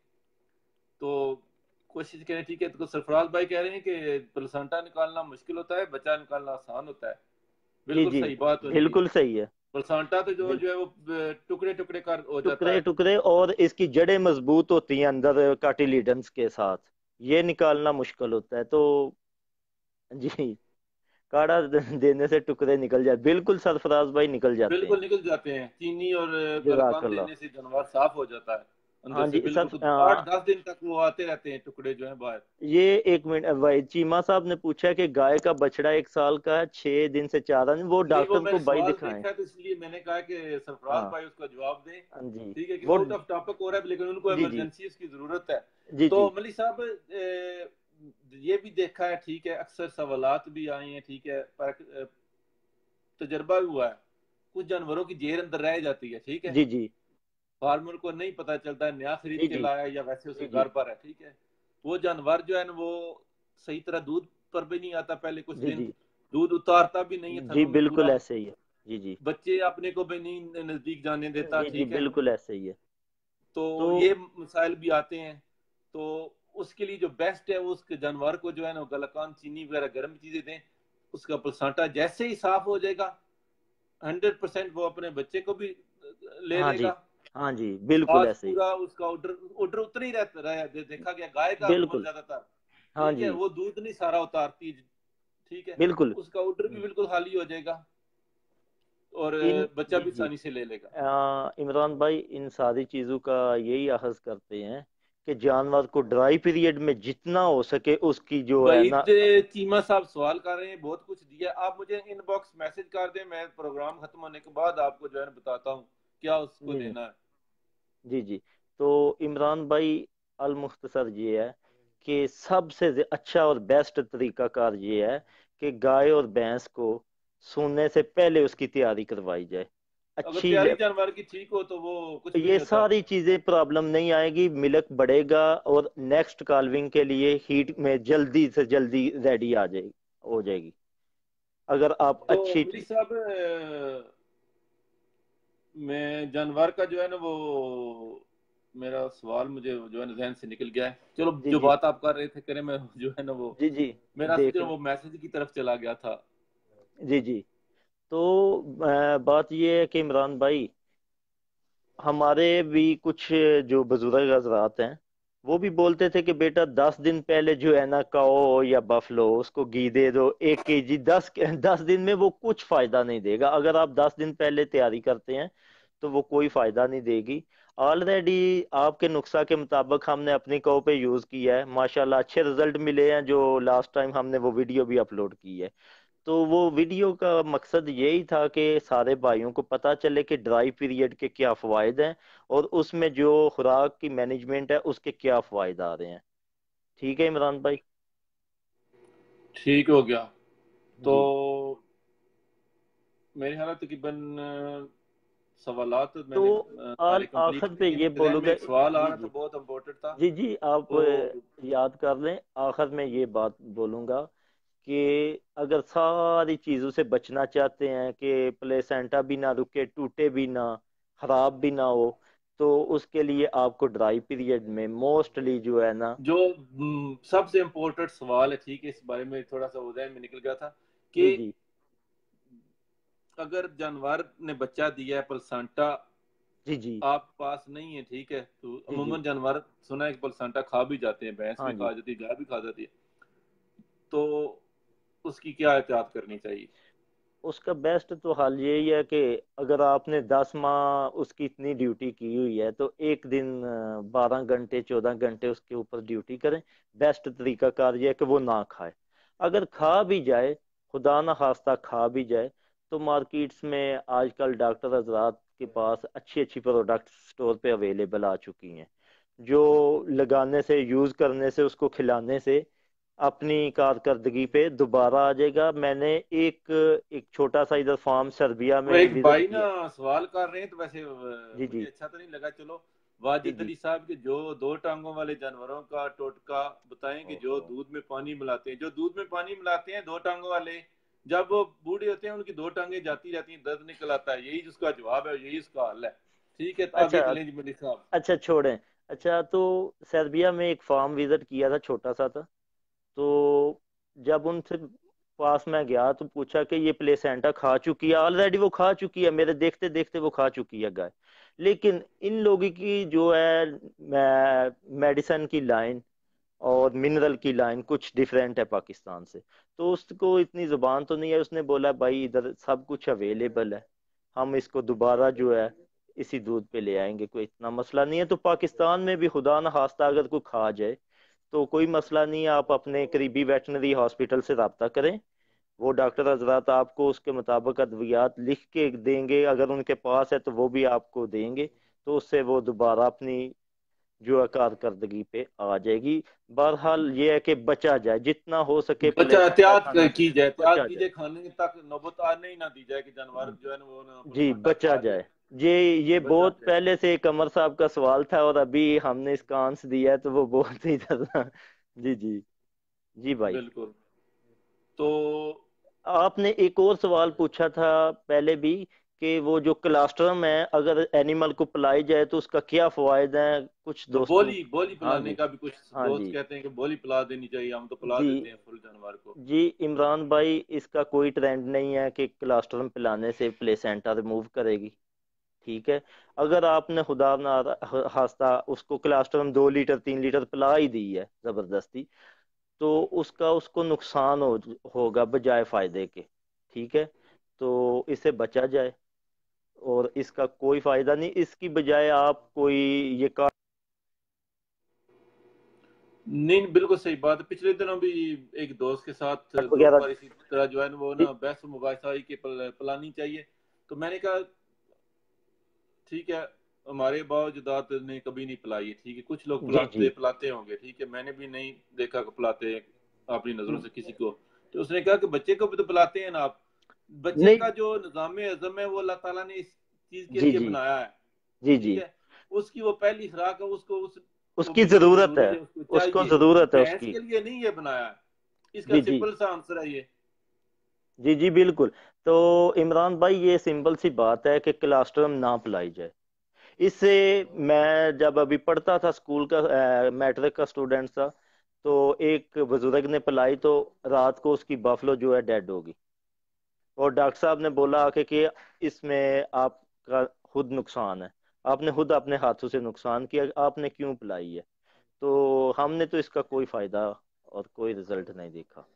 तो कोशिश करें, ठीक है। तो सरफराज भाई कह रहे हैं कि प्लसंटा निकालना मुश्किल होता है, बच्चा निकालना आसान होता है। जी बिल्कुल जी सही बात है उनकी। बिल्कुल सही है। प्लसंटा तो जो बिल्कुल जो है वो टुकड़े टुकड़े कर हो जाता टुकड़े है। टुकड़े, और इसकी जड़ें मजबूत होती हैं अंदर कार्टिलेडन्स के साथ, ये निकालना मुश्किल होता है। तो जी, काढ़ा देने से टुकड़े निकल जाए, बिल्कुल सरफराज भाई निकल जाते हैं। बिल्कुल निकल जाते हैं, चीनी और गलकान जजाकल्ला। देने से जानवर साफ हो जाता है अंदर हाँ से, जी सर, बिल्कुल। तो 8-10 दिन तक वो आते रहते हैं टुकड़े जो है बाहर। ये 1 मिनट भाई, चीमा साहब ने पूछा है कि गाय का बछड़ा 1 साल का है, 6 दिन से 4 दिन, वो नहीं, वो डॉक्टर मैंने को भाई सवाल दिखाएं। देखा है तो इसलिए मैंने कहा कि सरफराज हाँ भाई उसका जवाब दें, हाँ जी ठीक है, कि वो आउट ऑफ टॉपिक हो रहा है लेकिन उनको जी जी इमरजेंसी उसकी जरूरत है। जी तो जी मलिक साहब, ये भी देखा है, ठीक है, अक्सर सवालात भी आए हैं, ठीक है, पर तजर्बा भी हुआ है, कुछ जानवरों की जेर अंदर रह जाती है, ठीक है, जी जी फार्मर को नहीं पता चलता है, नया खरीद जी के जी लाया या वैसे जी उसके जी घर पर है, ठीक है। वो जानवर जो है ना वो सही तरह दूध पर भी नहीं आता पहले कुछ जी दिन, जी दूध उतारता भी नहीं है जी थनों में बिल्कुल पूरा, ऐसे ही है। जी जी बच्चे अपने को भी नहीं नजदीक जाने देता, जी जी ठीक है। बिल्कुल ऐसे ही है। तो तो ये मसाइल भी आते हैं। तो उसके लिए जो बेस्ट है, वो उसके जानवर को जो है ना गलकान, चीनी वगैरह गर्म चीजें दें, उसका प्लसांटा जैसे ही साफ हो जाएगा 100% वो अपने बच्चे को भी ले हाँ जी लेगा। हाँ जी बिल्कुल स्वाद ऐसे ही। पूरा उसका ऑर्डर ऑर्डर उतर ही रहता रहा, देखा गया गाय का अमूमन बिल्कुल ज्यादातर, हाँ ठीक है, जी वो दूध नहीं सारा उतारती, ठीक है, बिल्कुल। उसका ऑर्डर भी बिल्कुल खाली हो जाएगा और इन बच्चा जी भी जी आसानी से ले लेगा। इमरान भाई, इन सारी चीज़ों का यही अहज़ करते हैं कि जानवर को ड्राई पीरियड में जितना हो सके उसकी जो है ना। वहीद चीमा साहब सवाल कर रहे हैं, बहुत कुछ दिया, आप मुझे इनबॉक्स मैसेज कर दें, मैं प्रोग्राम खत्म होने के बाद आपको जो है ना बताता हूँ क्या उसको जी देना है। जी जी। तो इमरान भाई, अल मुख्तसर ये है कि सबसे अच्छा और बेस्ट तरीकाकार ये है कि गाय और भैंस को सूने से पहले उसकी तैयारी करवाई जाए। अगर अच्छी तैयारी जानवर की ठीक हो तो वो कुछ भी ये नहीं होता। सारी चीजें प्रॉब्लम नहीं आएगी, मिल्क बढ़ेगा और नेक्स्ट काल्विंग के लिए हीट में जल्दी से जल्दी रेडी आ जाएगी, हो जाएगी, अगर आप तो अच्छी। मेरी साहब मैं जानवर का जो है ना वो मेरा सवाल मुझे जो है ना जहन से निकल गया है। चलो जी जो जी बात आप कर रहे थे करें, मैं जो है ना वो जी जी मेरा देख सोच लें। वो मैसेज की तरफ चला गया था। जी जी। तो बात ये है कि इमरान भाई, हमारे भी कुछ जो बुजुर्ग हजरात हैं वो भी बोलते थे कि बेटा 10 दिन पहले जो है ना काओ या बफलो उसको घी दे दो 1 केजी, 10 दिन में वो कुछ फायदा नहीं देगा। अगर आप 10 दिन पहले तैयारी करते हैं तो वो कोई फायदा नहीं देगी। ऑलरेडी आपके नुस्खा के मुताबिक हमने अपनी काओ पे यूज किया है, माशाल्लाह अच्छे रिजल्ट मिले हैं, जो लास्ट टाइम हमने वो वीडियो भी अपलोड की है। तो वो वीडियो का मकसद यही था कि सारे भाइयों को पता चले कि ड्राई पीरियड के क्या फ़वाइद हैं और उसमें जो खुराक की मैनेजमेंट है उसके क्या फ़वाइद आ रहे हैं। ठीक है इमरान भाई। ठीक हो गया। तो जी। मेरे ख्याल तकरीबन सवालात तो तो मैंने आल सारे कंप्लीट आखिर कर पे दिए। ये मेरे जहन में बोलूँगा। एक सवाल आ जी रहा था, जी बहुत इम्पोर्टेंट था। जी जी। आप तो याद कर लें, आखिर में ये बात बोलूँगा कि अगर सारी चीज़ों से बचना चाहते हैं कि प्लेसेंटा भी ना रुके, टूटे भी ना, खराब भी ना हो, तो उसके लिए आपको ड्राई पीरियड में मोस्टली जो है ना। जो सबसे इम्पोर्टेंट सवाल है, ठीक है, इस बारे में थोड़ा सा उदय में निकल गया था कि जी जी अगर जानवर ने बच्चा दिया है, प्लसेंटा जी जी आप पास नहीं है, ठीक है, तो जी जी। अमूमन जानवर सुना है कि प्लसेंटा खा भी जाते हैं, भैंस हाँ भी जी। खा जाती है, गाय भी खा जाती है। तो उसकी क्या एहतियात करनी चाहिए? उसका बेस्ट तो हाल यही है कि अगर आपने 10 माह उसकी इतनी ड्यूटी की हुई है तो एक दिन 12 घंटे 14 घंटे उसके ऊपर ड्यूटी करें। बेस्ट तरीकाकार ये है कि वो ना खाए। अगर खा भी जाए, खुदा ना खास्ता खा भी जाए, तो मार्केट्स में आजकल डॉक्टर हजरात के पास अच्छी अच्छी प्रोडक्ट स्टोर पे अवेलेबल आ चुकी हैं, जो लगाने से, यूज़ करने से, उसको खिलाने से अपनी कारकर्दगी पे दोबारा आ जाएगा। मैंने एक एक छोटा सा इधर फार्म सर्बिया वो में एक विजिट भाई ना किया। सवाल कर रहे हैं, तो वैसे जी मुझे जी अच्छा तो नहीं लगा। चलो, जी वाजिद जी। अली साहब के जो दो टांगों वाले जानवरों का टोटका बताएं कि जो ओहो। दूध में पानी मिलाते हैं, जो दूध में पानी मिलाते हैं दो टांगों वाले, जब वो बूढ़े होते हैं उनकी दो टांगे जाती रहती हैं, दर्द निकल आता है, यही जिसका जवाब है, यही उसका हल है। ठीक है, तो अच्छा आगे चलें जी मलिक साहब। अच्छा, छोड़ें। अच्छा, तो सर्बिया में एक फार्म विजिट किया था, छोटा सा था। तो जब उनसे पास में गया तो पूछा कि ये प्लेसेंटा खा चुकी है? ऑलरेडी वो खा चुकी है, मेरे देखते देखते वो खा चुकी है गाय। लेकिन इन लोगों की जो है मेडिसन की लाइन और मिनरल की लाइन कुछ डिफरेंट है पाकिस्तान से। तो उसको इतनी जुबान तो नहीं है, उसने बोला भाई इधर सब कुछ अवेलेबल है, हम इसको दोबारा जो है इसी दूध पे ले आएंगे, कोई इतना मसला नहीं है। तो पाकिस्तान में भी खुदा न खास्ता अगर कोई खा जाए तो कोई मसला नहीं है, आप अपने करीबी वेटनरी हॉस्पिटल से रब्ता करें। वो डॉक्टर हजरात आपको उसके मुताबिक अद्वियात लिख के देंगे, अगर उनके पास है तो वो भी आपको देंगे। तो उससे वो दोबारा अपनी जो है कारकर्दगी पे आ जाएगी। बहरहाल ये है कि बचा जाए, जितना हो सके बच्चा प्लेसेंटा एहतियात खाने से की जाए, एहतियात बचा कीजिए, जाए। खाने तक नौबत आने ही ना दी जाए कि जानवर जो है ना वो ना जी, प्लसेंटा बचा खा जाए। जाए। ये बचा बहुत जाए। पहले से कमर साहब का सवाल था और अभी हमने इसका आंसर दिया है, तो वो बहुत ही ज्यादा। जी जी जी भाई। बिल्कुल। तो आपने एक और सवाल पूछा था पहले भी कि वो जो क्लास्ट्रम है अगर एनिमल को पिलाई जाए तो उसका क्या फायदा है, कुछ तो दोस्तों। बोली बोली हाँ पिलाने जी। का भी कुछ हाँ दोस्त जी कहते हैं कि बोली पिला देनी चाहिए, हम तो पिला जी देते हैं फुल जानवर को। जी। इमरान भाई, इसका कोई ट्रेंड नहीं है कि क्लास्ट्रम पिलाने से प्लेसेंटा रिमूव करेगी। ठीक है, अगर आपने खुदा ना खास्ता उसको क्लास्ट्रम 2 लीटर 3 लीटर पिला ही दी है जबरदस्ती, तो उसका उसको नुकसान होगा बजाय फायदे के। ठीक है, तो इससे बचा जाए और इसका कोई फायदा नहीं, इसकी बजाय आप कोई ये कार्ड नहीं, बिल्कुल सही बात है। पिछले दिनों भी एक दोस्त के साथ दो वगैरह। बार इसी तरह जो है ना वो जी ना बहस मुबासा हुई कि पिलानी चाहिए। तो मैंने कहा ठीक है, हमारे बावजूदात ने कभी नहीं पिलाई है, ठीक है। कुछ लोग जी जी पिलाते होंगे, ठीक है, मैंने भी नहीं देखा कि पिलाते अपनी नजरों से किसी को। तो उसने कहा कि बच्चे को भी तो पिलाते हैं ना आप। बच्चे नहीं का जो निज़ाम हज़म है वो अल्लाह ताला ने इस चीज के जी लिए जी बनाया है, जी ठीक जी है। उसकी वो पहली खुराक है, उसको वो उसकी मिलनी जरूरत है, जरूरी है, उसको उसको चाहिए। जरूरत है भैंस उसकी। के लिए नहीं ये बनाया है। इसका जी जी सिंपल सा आंसर है ये। जी जी बिल्कुल। तो इमरान भाई ये सिंपल सी बात है कि क्लास्ट्रम ना पिलाई जाए। इससे मैं जब अभी पढ़ता था स्कूल का, मैट्रिक का स्टूडेंट था, तो एक बुजुर्ग ने पिलाई तो रात को उसकी बफलो जो है डेड होगी। और डॉक्टर साहब ने बोला कि इसमें आपका खुद नुकसान है, आपने खुद अपने हाथों से नुकसान किया, आपने क्यों पिलाई है। तो हमने तो इसका कोई फायदा और कोई रिजल्ट नहीं देखा।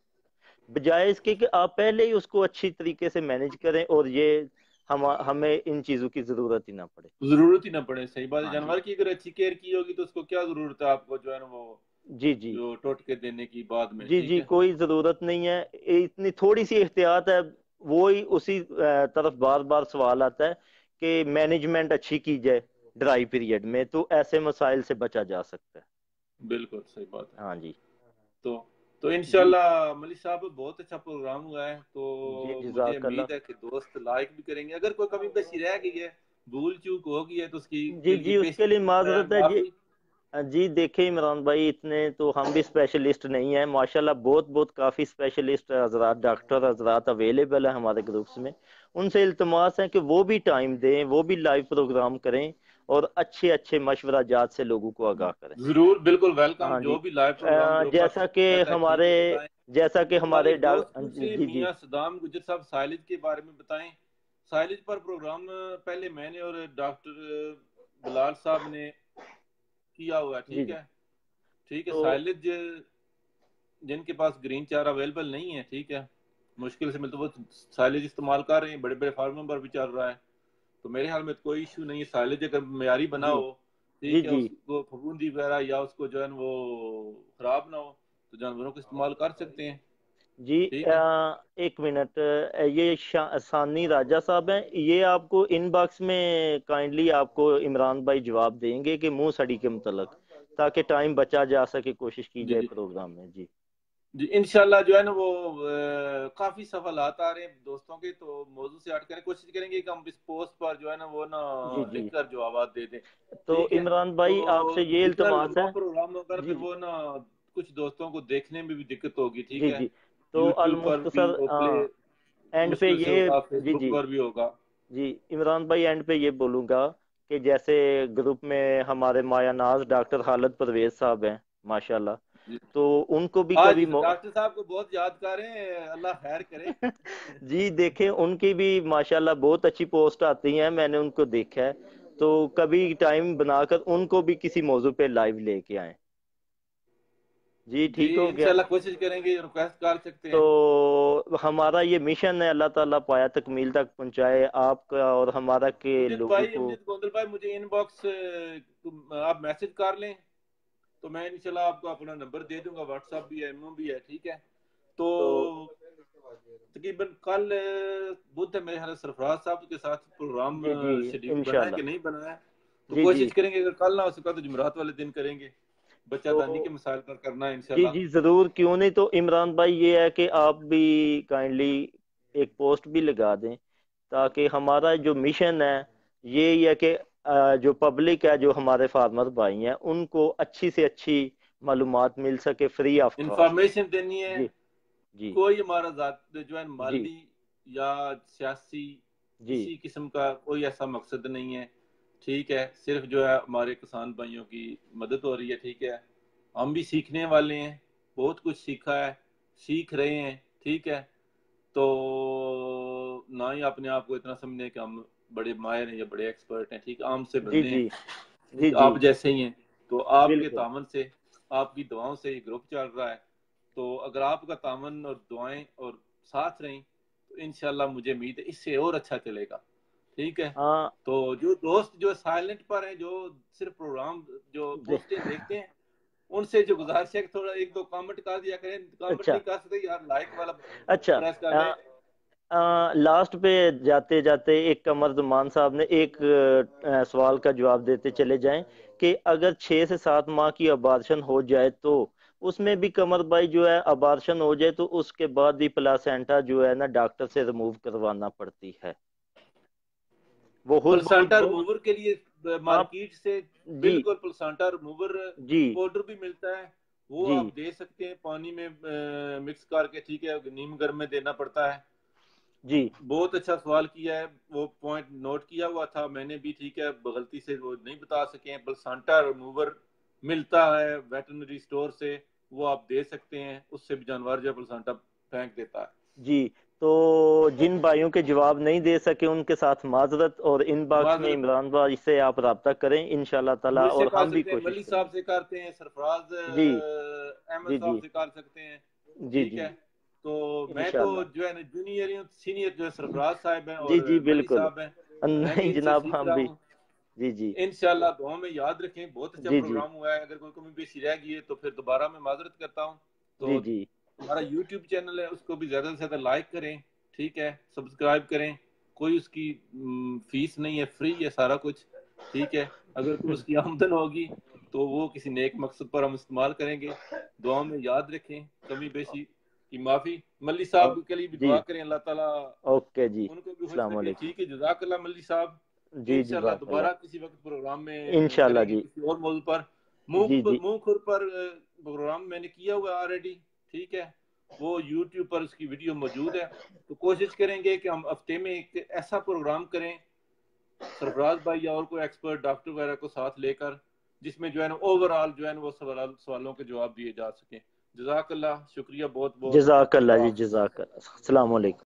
बजाय इसके कि आप पहले ही उसको अच्छी तरीके से मैनेज करें और ये हमें इन चीज़ों की ज़रूरत ही ना पड़े। जरूरत ही ना पड़े, सही बात है। हाँ जी जानवर की अगर अच्छी केयर की होगी तो उसको क्या जरूरत है आपको जो है ना वो जी जी जो टोटके देने की बाद में, जी ठीक जी है। कोई ज़रूरत नहीं है। इतनी थोड़ी सी एहतियात है। वो ही उसी तरफ बार बार सवाल आता है कि मैनेजमेंट अच्छी की जाए ड्राई पीरियड में, तो ऐसे मसाइल से बचा जा सकता है। बिल्कुल सही बात है। हाँ जी तो तो जी इंशाल्लाह मलिक साहब बहुत अच्छा प्रोग्राम हुआ है। तो जी मुझे जज़ाकल्लाह। उम्मीद है कि दोस्त लाइक भी करेंगे। अगर कोई कमी पेशी रह गई है, भूल चूक हो गई है, तो उसकी जी के लिए जी पेश उसके लिए मैं माजरत है जी। माफी। जी देखिए इमरान भाई, इतने तो हम भी स्पेशलिस्ट नहीं हैं माशाल्लाह। बहुत बहुत काफ़ी स्पेशलिस्ट हजरात, डॉक्टर हजरात अवेलेबल हैं हमारे ग्रुप्स में। उनसे इल्तमास है कि वो भी टाइम दें, वो भी लाइव प्रोग्राम करें और अच्छे अच्छे मशवरा जात से लोगों को आगाह करें। जरूर, बिल्कुल वेलकम। हाँ जी। जो भी लाइव प्रोग्राम जो जैसा आपको कि पता है, ठीक हमारे है, बताएं। जैसा कि हमारे हमारे दोस्त कुछ जी जी मियाँ सदाम गुजर साहब साइलेज के बारे में बताएं। साइलेज पर प्रोग्राम पहले मैंने और डॉक्टर बिलाल साहब ने किया हुआ है, जी ठीक जी। है। ठीक है, तो साइलेज जिनके पास ग्रीन चारा अवेलेबल नहीं है, ठीक है, मुश्किल से मिलता, वो साइलेज इस्तेमाल कर रहे हैं, बड़े बड़े फार्मों पर भी चल रहा है। तो मेरे ख्याल में तो कोई इशू नहीं है। साइलेज अगर मेयारी बना जी हो, जी ठीक है, जी उसको फफूंदी वगैरह या उसको जो है वो खराब ना हो, तो जानवरों को इस्तेमाल कर सकते हैं, जी। ठीक है। एक मिनट, ये सानी राजा साहब हैं, ये आपको इनबॉक्स में काइंडली आपको इमरान भाई जवाब देंगे कि मुंह सड़ी के मुतलक, ताकि टाइम बचा जा सके, कोशिश की जी जाए जी प्रोग्राम में। जी जी, इंशाल्लाह जो है ना वो काफी सवालात आ रहे हैं दोस्तों के, तो मौजू से हट कर कोशिश करेंगे कि हम इस पोस्ट पर जो है ना वो ना जी लिख जी। कर जवाब दे दें, तो ठीक है। इमरान तो भाई आपसे ये जितना इल्तमास लंबा है। प्रोग्राम होगा जी फिर जी वो ना कुछ दोस्तों को देखने में भी दिक्कत होगी, ठीक जी है। जी। तो यूट्यूब पर भी अलमुख्तसर वो प्ले एंड पे मुश्किल से ये होगा, जी फेसबुक जी पर भी होगा। जी इमरान भाई एंड पे ये बोलूँगा कि जैसे ग्रुप में हमारे मायानाज डॉक्टर खालिद परवेज साहब हैं माशाल्लाह, जी। तो उनको भी आज कभी डॉक्टर साहब को बहुत याद कर रहे हैं, अल्लाह खैर करे। जी देखें, उनकी भी माशाल्लाह बहुत अच्छी पोस्ट आती हैं, मैंने उनको देखा है। तो कभी टाइम बनाकर उनको भी किसी मौजू पे लाइव लेके आए। जी जी ठीक हो गया। इंशाल्लाह कोशिश करेंगे, रिक्वेस्ट कर सकते हैं। तो हमारा ये मिशन है, अल्लाह ताला पाया तकमील तक पहुंचाए आपका और हमारा के लोगों को। अमजद गोंदल भाई, मुझे इनबॉक्स आप मैसेज कर लें, तो मैं इंशाल्लाह आपको अपना नंबर दे दूंगा। व्हाट्सएप भी है, इमो भी है, ठीक है। तो तो तकरीबन कल बुध है मेरे ख्याल से, सरफराज साहब के साथ प्रोग्राम जी जी शेड्यूल बना है कि इंशाल्लाह। नहीं बना है। तो जी जी। कोशिश करेंगे, अगर कल ना हो सका तो जुमरात वाले दिन करेंगे। तो बच्चादानी के मसाइल पर करना है जी इंशाल्लाह। जी जरूर, क्यों नहीं। तो इमरान भाई ये है कि आप भी काइंडली एक पोस्ट भी लगा दें, ताकि हमारा जो मिशन है ये ही है कि जो पब्लिक है, जो हमारे फार्मर भाई हैं, उनको अच्छी से अच्छी मालूमात मिल सके फ्री ऑफ कॉस्ट। इंफॉर्मेशन देनी है। जी जी कोई हमारा जात जो है जी माली या सियासी जी किसी किस्म का कोई ऐसा मकसद नहीं है, ठीक है। सिर्फ जो है हमारे किसान भाइयों की मदद हो रही है, ठीक है। हम भी सीखने वाले हैं, बहुत कुछ सीखा है, सीख रहे हैं, ठीक है। तो ना ही अपने आप को इतना समझे कि हम बड़े माहिर हैं या बड़े एक्सपर्ट हैं, ठीक। आम से जी बंदे हैं, जी जी ठीक, जी आप जैसे ही हैं। तो आपके बिल्कुल। तामन से, आपकी दुआओं से ये ग्रुप चल रहा है। तो अगर आपका तामन और दुआएं और साथ रहीं तो इंशाल्लाह मुझे उम्मीद है इससे और अच्छा चलेगा, ठीक है। हाँ तो जो दोस्त जो साइलेंट पर हैं, जो सिर्फ प्रोग्राम जो दे, पोस्टें देखते हैं, उनसे जो गुजारिश है कि थोड़ा एक दो कमेंट कर दिया करें। कमेंट अच्छा नहीं कर सकते यार, लाइक वाला अच्छा। प्रेस कर दें। लास्ट पे जाते जाते एक कमर ज़मान साहब ने एक सवाल का जवाब देते चले जाएं कि अगर 6 से 7 माह की अबार्शन हो जाए तो उसमें भी कमर भाई जो है अबार्शन हो जाए तो उसके बाद ही प्लासेंटा जो है ना डॉक्टर से रिमूव करवाना पड़ती है। वो खुद बहुत प्लसेंटा बहुत रिमूवर के लिए आप मार्केट से जी बिल्कुल प्लसेंटा रिमूवर जी पाउडर भी मिलता है, वो जी आप दे सकते हैं पानी में मिक्स करके, ठीक है, नीम गर्म में देना पड़ता है। जी बहुत अच्छा सवाल किया है, वो पॉइंट नोट किया हुआ था मैंने भी, ठीक है, गलती से वो नहीं बता सके हैं। प्लसेंटा रिमूवर मिलता है वेटरनरी स्टोर से, वो आप दे सकते हैं, उससे भी जानवर जो प्लसेंटा फेंक देता है। जी। तो जिन भाइयों के जवाब नहीं दे सके उनके साथ माजरत, और इनबॉक्स में माजरत, इमरान भाई से आप रब्ता करें इंशाल्लाह ताला, मुझसे और कर हम भी सकते हैं, कोशिश मलिक साहब करेंगे। से करते हैं, सरफराज जी अहमद जी साहब जी से कर सकते हैं, जी ठीक जी है। तो मैं तो इंशाल्लाह। जो है ना जूनियर हूँ, सीनियर जो है सरफराज साहब हैं जी और जी मलिक बिल्कुल। साहब हैं, मैं भी नहीं इनसे जनाब सीख हम रहा भी। हूँ। जी जी इंशाल्लाह दुआ में याद रखें, बहुत अच्छा जी जी प्रोग्राम हुआ है, अगर कोई कमी पेशी रह गई है तो फिर दोबारा मैं माजरत करता हूँ। तो जी जी हमारा यूट्यूब चैनल है, उसको भी ज़्यादा से ज़्यादा लाइक करें, ठीक है, सब्सक्राइब करें। कोई उसकी फीस नहीं है, फ्री है सारा कुछ, ठीक है। अगर कोई उसकी आमदन होगी तो वो किसी नेक मकसद पर हम इस्तेमाल करेंगे। दुआ में याद रखें, कमी पेशी की माफ़ी। मल्ली ओ, साहब के लिए भी जी दुआ करें, अल्लाह ताला ओके जी। उनको भी खुश अस्सलाम रखे, वालेकुम। ठीक है। जज़ाकल्लाह मल्ली साहब। जी इंशाल्लाह जज़ाकल्लाह। दोबारा किसी वक्त प्रोग्राम में इंशाल्लाह करेंगे जी। किसी और मौजूद पर। जी जी मुंह खुर पर प्रोग्राम मैंने किया हुआ ऑलरेडी, ठीक है, वो यूट्यूब पर उसकी वीडियो मौजूद है। तो कोशिश करेंगे कि हम हफ्ते में एक ऐसा प्रोग्राम करें, सरफराज भाई या और कोई एक्सपर्ट डॉक्टर वगैरह को साथ लेकर, जिसमें जो है ना ओवरऑल जो है ना वो सवालों के जवाब दिए जा सकें। जज़ाकल्लाह, शुक्रिया बहुत बहुत। जज़ाकल्लाह अल्लाह जी हाफिज। जज़ाकल्लाह। अस्सलाम वालेकुम।